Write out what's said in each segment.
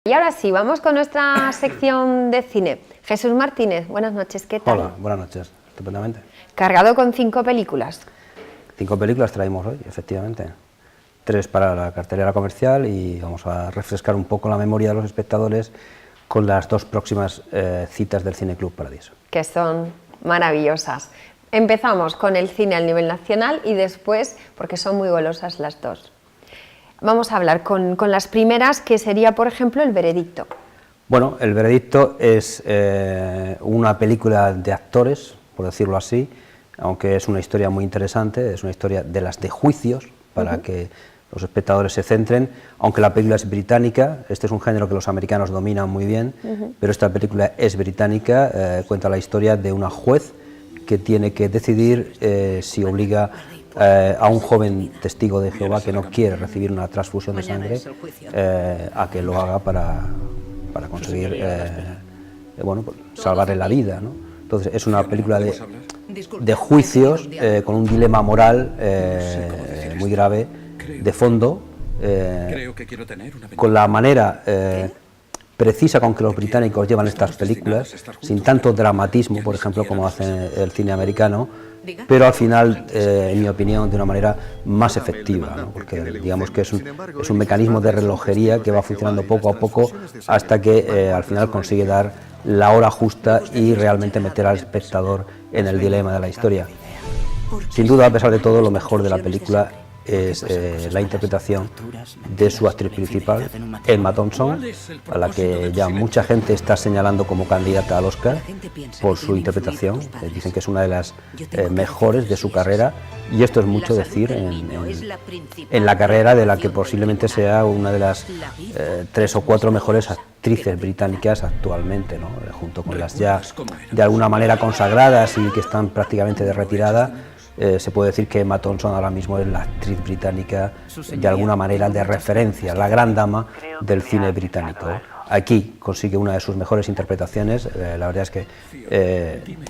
Y ahora sí, vamos con nuestra sección de cine. Jesús Martínez, buenas noches, ¿qué tal? Hola, buenas noches, estupendamente. Cargado con 5 películas. 5 películas traemos hoy, efectivamente. 3 para la cartelera comercial y vamos a refrescar un poco la memoria de los espectadores con las 2 próximas citas del Cine Club Paradiso. Que son maravillosas. Empezamos con el cine al nivel nacional y después, porque son muy golosas las dos. Vamos a hablar con las primeras, que sería, por ejemplo, El Veredicto. Bueno, El Veredicto es una película de actores, por decirlo así, aunque es una historia muy interesante, es una historia de las de juicios, para que los espectadores se centren, aunque la película es británica. Este es un género que los americanos dominan muy bien, pero esta película es británica, cuenta la historia de una juez que tiene que decidir si obliga a un joven testigo de Jehová que no quiere recibir una transfusión de sangre a que lo haga para conseguir bueno, salvarle la vida, ¿no? Entonces es una película de juicios con un dilema moral muy grave de fondo, con la manera precisa con que los británicos llevan estas películas, sin tanto dramatismo, por ejemplo, como hace el cine americano, pero al final, en mi opinión, de una manera más efectiva, ¿no? Porque digamos que es un mecanismo de relojería que va funcionando poco a poco hasta que al final consigue dar la hora justa y realmente meter al espectador en el dilema de la historia. Sin duda, a pesar de todo, lo mejor de la película es la interpretación de su actriz principal, Emma Thompson, a la que ya mucha gente está señalando como candidata al Oscar por su interpretación. Dicen que es una de las mejores de su carrera, y esto es mucho decir en la carrera de la que posiblemente sea una de las 3 o 4 mejores actrices británicas actualmente, ¿no? Junto con las ya de alguna manera consagradas y que están prácticamente de retirada. Se puede decir que Emma Thompson ahora mismo es la actriz británica de alguna manera de referencia, la gran dama del cine británico. Aquí consigue una de sus mejores interpretaciones, la verdad es que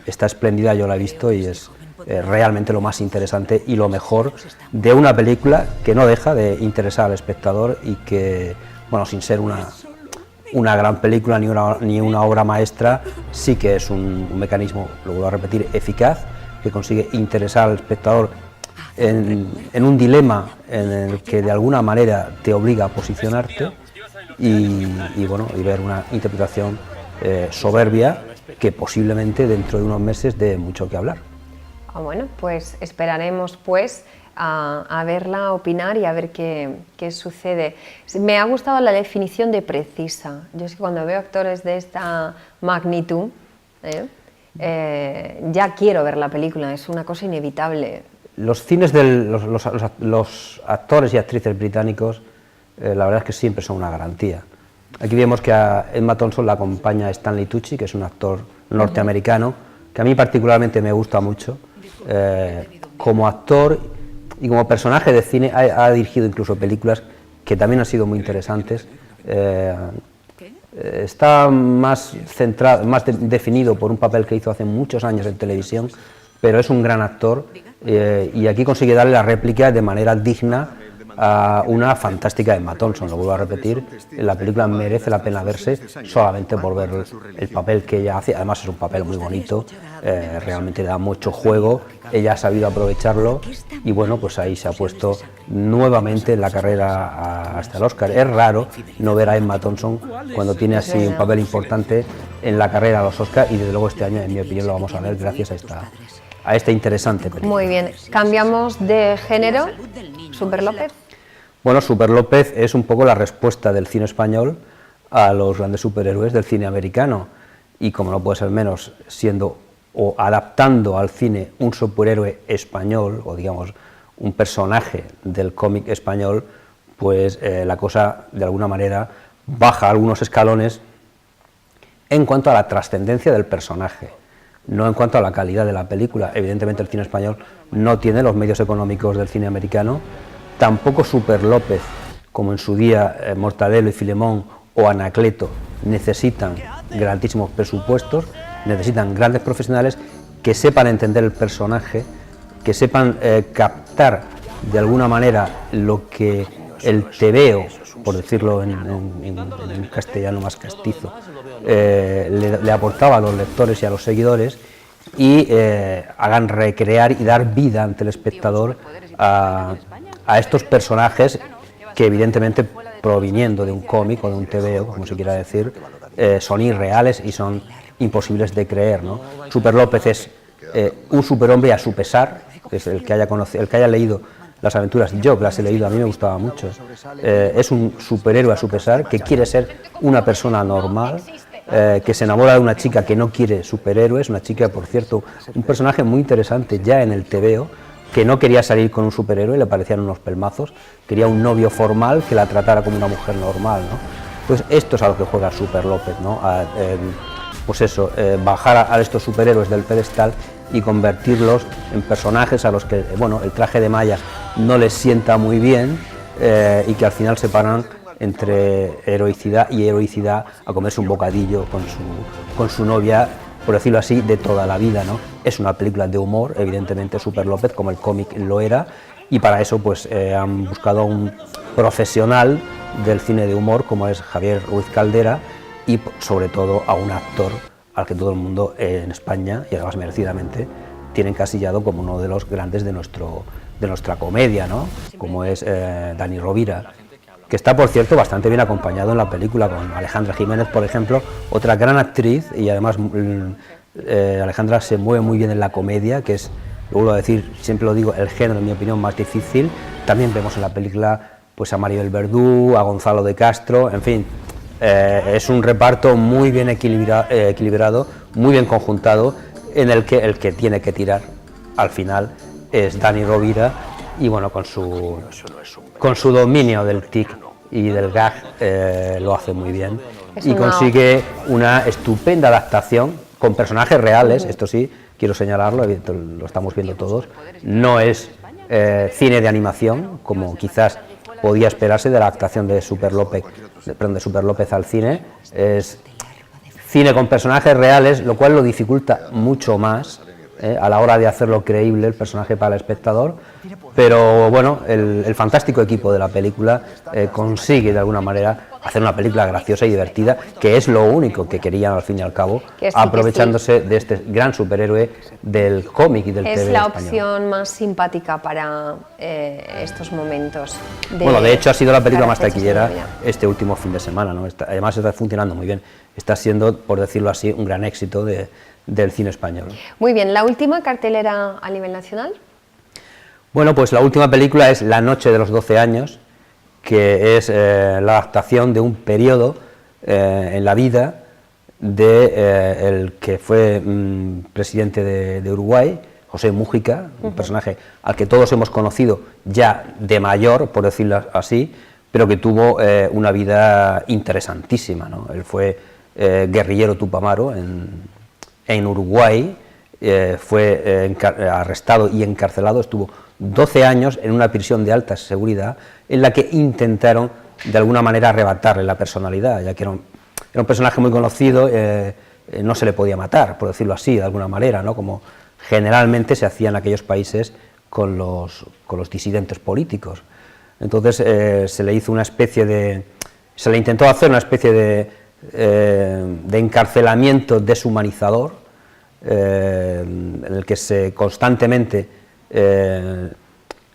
está espléndida, yo la he visto y es realmente lo más interesante y lo mejor de una película que no deja de interesar al espectador y que, bueno, sin ser una gran película ni una obra maestra, sí que es un mecanismo, lo vuelvo a repetir, eficaz, que consigue interesar al espectador en un dilema en el que de alguna manera te obliga a posicionarte y ver una interpretación soberbia que posiblemente dentro de unos meses dé mucho que hablar. Bueno, pues esperaremos pues a verla, opinar y a ver qué sucede. Me ha gustado la definición de precisa. Yo es que cuando veo actores de esta magnitud, ya quiero ver la película, es una cosa inevitable. Los cines de los actores y actrices británicos, la verdad es que siempre son una garantía. Aquí vemos que a Emma Thompson la acompaña Stanley Tucci, que es un actor norteamericano, que a mí particularmente me gusta mucho. Como actor y como personaje de cine ha dirigido incluso películas que también han sido muy interesantes. Está más centrado, más definido por un papel que hizo hace muchos años en televisión, pero es un gran actor y aquí consigue darle la réplica de manera digna a una fantástica Emma Thompson. Lo vuelvo a repetir, la película merece la pena verse solamente por ver el papel que ella hace. Además es un papel muy bonito, realmente da mucho juego, ella ha sabido aprovecharlo y bueno, pues ahí se ha puesto nuevamente en la carrera hasta el Oscar. Es raro no ver a Emma Thompson cuando tiene así un papel importante en la carrera a los Oscar, y desde luego este año, en mi opinión, lo vamos a ver gracias a esta interesante película. Muy bien, cambiamos de género. Super López. Bueno, Super López es un poco la respuesta del cine español a los grandes superhéroes del cine americano, y como no puede ser menos, siendo o adaptando al cine un superhéroe español, o digamos un personaje del cómic español, pues la cosa de alguna manera baja algunos escalones en cuanto a la trascendencia del personaje, no en cuanto a la calidad de la película. Evidentemente el cine español no tiene los medios económicos del cine americano, tampoco Super López, como en su día Mortadelo y Filemón o Anacleto, necesitan grandísimos presupuestos, necesitan grandes profesionales que sepan entender el personaje, que sepan captar de alguna manera lo que el tebeo por decirlo en castellano más castizo, le aportaba a los lectores y a los seguidores y hagan recrear y dar vida ante el espectador a estos personajes que evidentemente proviniendo de un cómic o de un TVO, como se quiera decir, son irreales y son imposibles de creer, ¿no? Super López es un superhombre a su pesar, es el que haya leído las aventuras, yo que las he leído, a mí me gustaba mucho, es un superhéroe a su pesar, que quiere ser una persona normal, que se enamora de una chica que no quiere superhéroes, una chica, por cierto, un personaje muy interesante ya en el TVO, que no quería salir con un superhéroe, le parecían unos pelmazos, quería un novio formal que la tratara como una mujer normal, ¿no? Pues esto es a lo que juega Super López, ¿no? Pues eso, bajar a estos superhéroes del pedestal y convertirlos en personajes a los que, bueno, el traje de malla no les sienta muy bien y que al final se paran entre heroicidad y heroicidad a comerse un bocadillo con su novia, por decirlo así, de toda la vida, ¿no? Es una película de humor, evidentemente Super López, como el cómic lo era, y para eso pues han buscado a un profesional del cine de humor como es Javier Ruiz Caldera y sobre todo a un actor al que todo el mundo en España, y además merecidamente, tiene encasillado como uno de los grandes de nuestra comedia, ¿no? Como es Dani Rovira, que está, por cierto, bastante bien acompañado en la película, con Alejandra Jiménez, por ejemplo, otra gran actriz, y además Alejandra se mueve muy bien en la comedia, que es, lo vuelvo a decir, siempre lo digo, el género, en mi opinión, más difícil. También vemos en la película pues a Maribel Verdú, a Gonzalo de Castro, en fin, es un reparto muy bien equilibrado, muy bien conjuntado, en el que tiene que tirar al final es Dani Rovira, y bueno, con su dominio del tic y del gag lo hace muy bien y consigue una estupenda adaptación con personajes reales. Esto sí, quiero señalarlo, lo estamos viendo todos, no es cine de animación como quizás podía esperarse de la adaptación de Super López al cine, es cine con personajes reales, lo cual lo dificulta mucho más a la hora de hacerlo creíble el personaje para el espectador, pero bueno, el fantástico equipo de la película consigue de alguna manera hacer una película graciosa y divertida, que es lo único que querían al fin y al cabo, aprovechándose de este gran superhéroe del cómic y del TV español. Es la español. opción más simpática para estos momentos. Bueno, de hecho ha sido la película más taquillera este último fin de semana, ¿no? Además está funcionando muy bien, está siendo, por decirlo así, un gran éxito del cine español. Muy bien, ¿la última cartelera a nivel nacional? Bueno, pues la última película es La noche de los 12 años, que es la adaptación de un periodo en la vida de el que fue presidente de Uruguay, José Mújica, un personaje al que todos hemos conocido ya de mayor, por decirlo así, pero que tuvo una vida interesantísima, ¿no? Él fue guerrillero tupamaro en Uruguay, fue arrestado y encarcelado, estuvo 12 años en una prisión de alta seguridad en la que intentaron de alguna manera arrebatarle la personalidad, ya que era un personaje muy conocido, no se le podía matar, por decirlo así, de alguna manera, ¿no? Como generalmente se hacía en aquellos países con los disidentes políticos. Entonces se le hizo se le intentó hacer una especie de encarcelamiento deshumanizador, en el que constantemente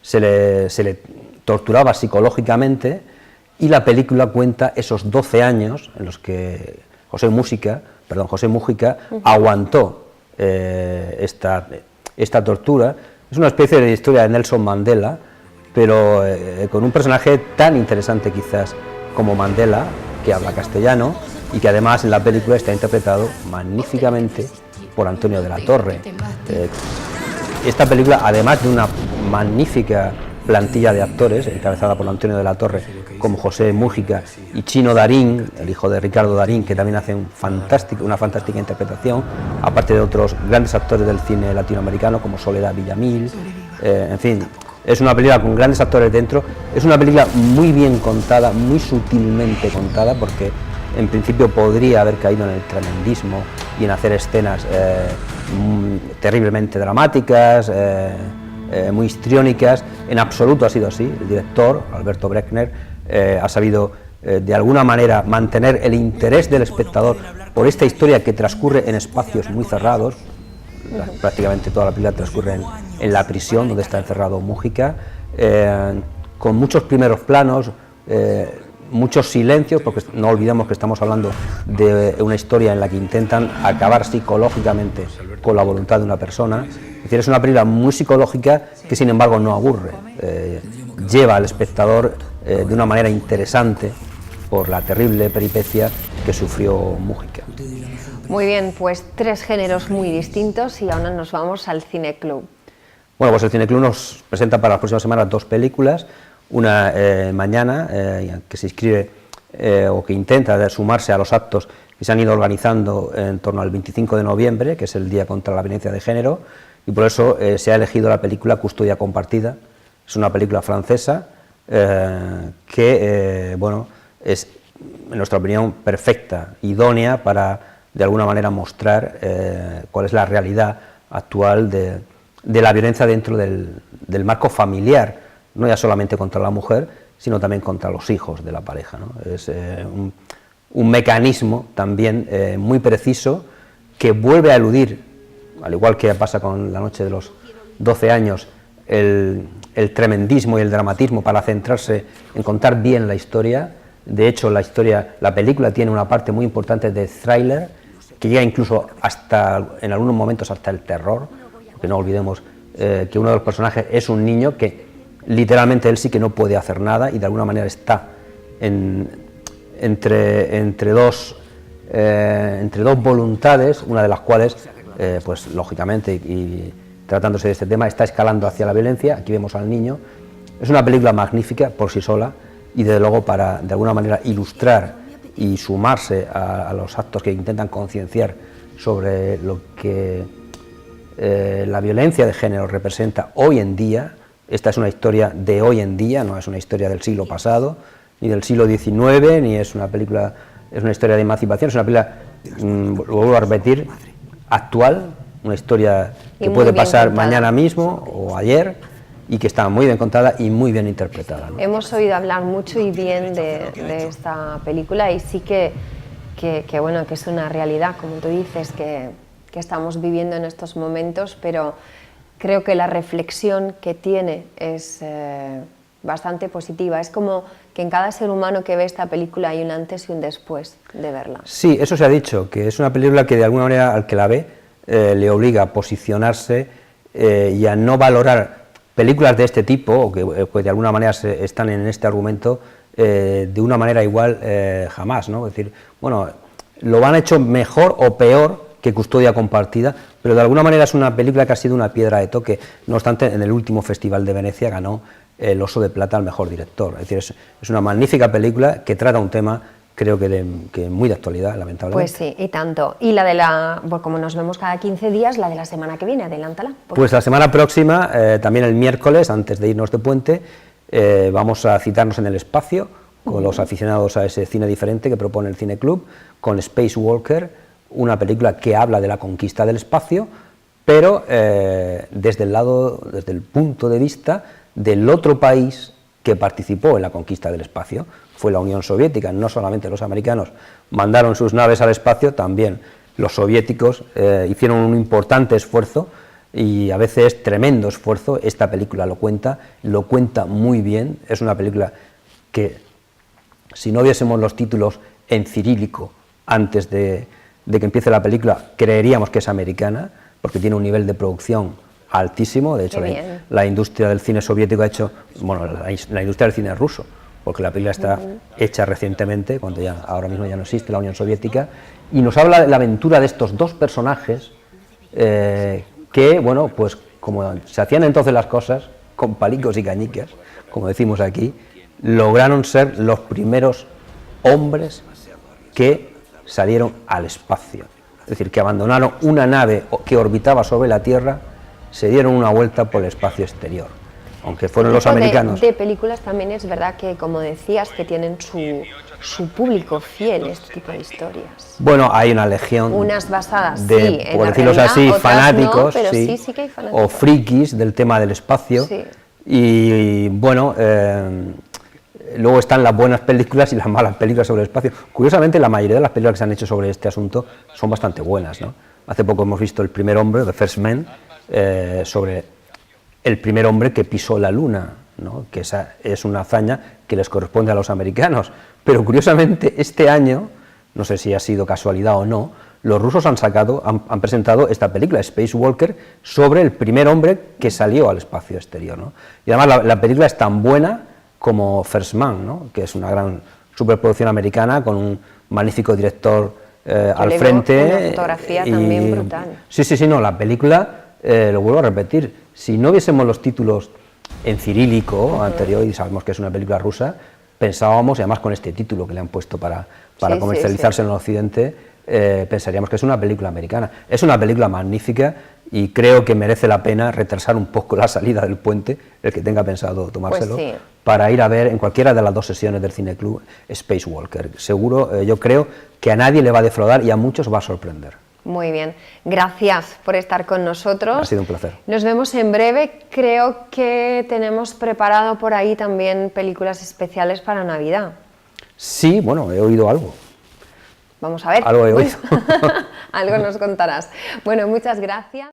se le torturaba psicológicamente, y la película cuenta esos 12 años en los que José Mújica aguantó esta tortura. Es una especie de historia de Nelson Mandela, pero con un personaje tan interesante quizás como Mandela, que habla castellano y que además en la película está interpretado magníficamente por Antonio de la Torre. Esta película, además de una magnífica plantilla de actores encabezada por Antonio de la Torre, como José Mújica y Chino Darín, el hijo de Ricardo Darín, que también hace una fantástica interpretación, aparte de otros grandes actores del cine latinoamericano como Soledad Villamil, en fin, es una película con grandes actores dentro, es una película muy bien contada, muy sutilmente contada, porque en principio podría haber caído en el tremendismo y en hacer escenas terriblemente dramáticas, muy histriónicas. En absoluto ha sido así. El director, Alberto Breckner, ha sabido de alguna manera mantener el interés del espectador por esta historia que transcurre en espacios muy cerrados. Prácticamente toda la película transcurre en la prisión donde está encerrado Múgica, con muchos primeros planos, muchos silencios, porque no olvidemos que estamos hablando de una historia en la que intentan acabar psicológicamente con la voluntad de una persona. Es decir, es una película muy psicológica que sin embargo no aburre, lleva al espectador de una manera interesante por la terrible peripecia que sufrió Múgica. Muy bien, pues 3 géneros muy distintos y ahora nos vamos al Cineclub. Bueno, pues el Cineclub nos presenta para las próximas semanas 2 películas, una mañana que se inscribe o que intenta sumarse a los actos que se han ido organizando en torno al 25 de noviembre, que es el Día contra la Violencia de Género, y por eso se ha elegido la película Custodia Compartida. Es una película francesa que, bueno, es, en nuestra opinión, perfecta, idónea para, de alguna manera, mostrar cuál es la realidad actual de la violencia dentro del marco familiar, no ya solamente contra la mujer, sino también contra los hijos de la pareja, ¿no? Es un mecanismo también muy preciso que vuelve a eludir, al igual que pasa con La noche de los 12 años, el tremendismo y el dramatismo para centrarse en contar bien la historia. De hecho, la película tiene una parte muy importante de thriller, que llega incluso hasta, en algunos momentos, hasta el terror, porque no olvidemos que uno de los personajes es un niño que literalmente él sí que no puede hacer nada y de alguna manera está entre dos voluntades, una de las cuales, pues lógicamente, y tratándose de este tema, está escalando hacia la violencia. Aquí vemos al niño. Es una película magnífica por sí sola y desde luego para de alguna manera ilustrar y sumarse a los actos que intentan concienciar sobre lo que la violencia de género representa hoy en día. Esta es una historia de hoy en día, no es una historia del siglo pasado, ni del siglo XIX, ni es una película, es una historia de emancipación, es una película, lo vuelvo a repetir, actual, una historia que puede pasar contada mañana mismo o ayer, y que está muy bien contada y muy bien interpretada, ¿no? Hemos oído hablar mucho y bien de esta película y sí que bueno, que es una realidad, como tú dices, que estamos viviendo en estos momentos, pero creo que la reflexión que tiene es bastante positiva. Es como que en cada ser humano que ve esta película hay un antes y un después de verla. Sí, eso se ha dicho, que es una película que de alguna manera al que la ve le obliga a posicionarse y a no valorar películas de este tipo, o que de alguna manera están en este argumento, de una manera igual jamás, ¿no? Es decir, bueno, lo han hecho mejor o peor que Custodia Compartida, pero de alguna manera es una película que ha sido una piedra de toque. No obstante, en el último Festival de Venecia ganó el Oso de Plata al mejor director. Es decir, es una magnífica película que trata un tema, creo que muy de actualidad, lamentablemente. Pues sí, y tanto. Y la pues como nos vemos cada 15 días, la de la semana que viene, adelántala. Pues la semana próxima, también el miércoles, antes de irnos de puente, vamos a citarnos en el espacio con los aficionados a ese cine diferente que propone el Cineclub, con Space Walker, una película que habla de la conquista del espacio, pero desde el punto de vista del otro país que participó en la conquista del espacio. Fue la Unión Soviética. No solamente los americanos mandaron sus naves al espacio, también los soviéticos hicieron un importante esfuerzo, y a veces tremendo esfuerzo. Esta película lo cuenta muy bien. Es una película que, si no viésemos los títulos en cirílico antes de que empiece la película, creeríamos que es americana, porque tiene un nivel de producción altísimo. De hecho, la industria del cine soviético ha hecho, bueno, la industria del cine ruso, porque la película está hecha recientemente, cuando ya ahora mismo ya no existe la Unión Soviética, y nos habla de la aventura de estos dos personajes que, bueno, pues como se hacían entonces las cosas, con palicos y cañicas, como decimos aquí, lograron ser los primeros hombres que salieron al espacio. Es decir, que abandonaron una nave que orbitaba sobre la Tierra, se dieron una vuelta por el espacio exterior. Aunque fueron los americanos. De películas también es verdad que, como decías, que tienen su público fiel, este tipo de historias. Bueno, hay una legión. Unas basadas, de, sí, en por la decirlo realidad, así, fanáticos, no, pero sí, sí que hay fanáticos. O frikis del tema del espacio. Sí. Y bueno, luego están las buenas películas y las malas películas sobre el espacio. Curiosamente, la mayoría de las películas que se han hecho sobre este asunto son bastante buenas, ¿no? Hace poco hemos visto El primer hombre, The First Man, sobre el primer hombre que pisó la luna, ¿no? Que esa es una hazaña que les corresponde a los americanos. Pero curiosamente, este año, no sé si ha sido casualidad o no, los rusos han presentado esta película, Spacewalker, sobre el primer hombre que salió al espacio exterior, ¿no? Y además la película es tan buena como First Man, ¿no? Que es una gran superproducción americana con un magnífico director al frente. Una fotografía también brutal. Sí, no, la película, lo vuelvo a repetir, si no viésemos los títulos en cirílico anterior, y sabemos que es una película rusa, pensábamos, y además con este título que le han puesto para comercializarse en el occidente, pensaríamos que es una película americana. Es una película magnífica y creo que merece la pena retrasar un poco la salida del puente, el que tenga pensado tomárselo, para ir a ver en cualquiera de las 2 sesiones del Cineclub Spacewalker. Seguro, yo creo que a nadie le va a defraudar y a muchos va a sorprender. Muy bien, gracias por estar con nosotros. Ha sido un placer. Nos vemos en breve. Creo que tenemos preparado por ahí también películas especiales para Navidad. Sí, bueno, he oído algo. Vamos a ver. Algo he oído. Algo nos contarás. Bueno, muchas gracias.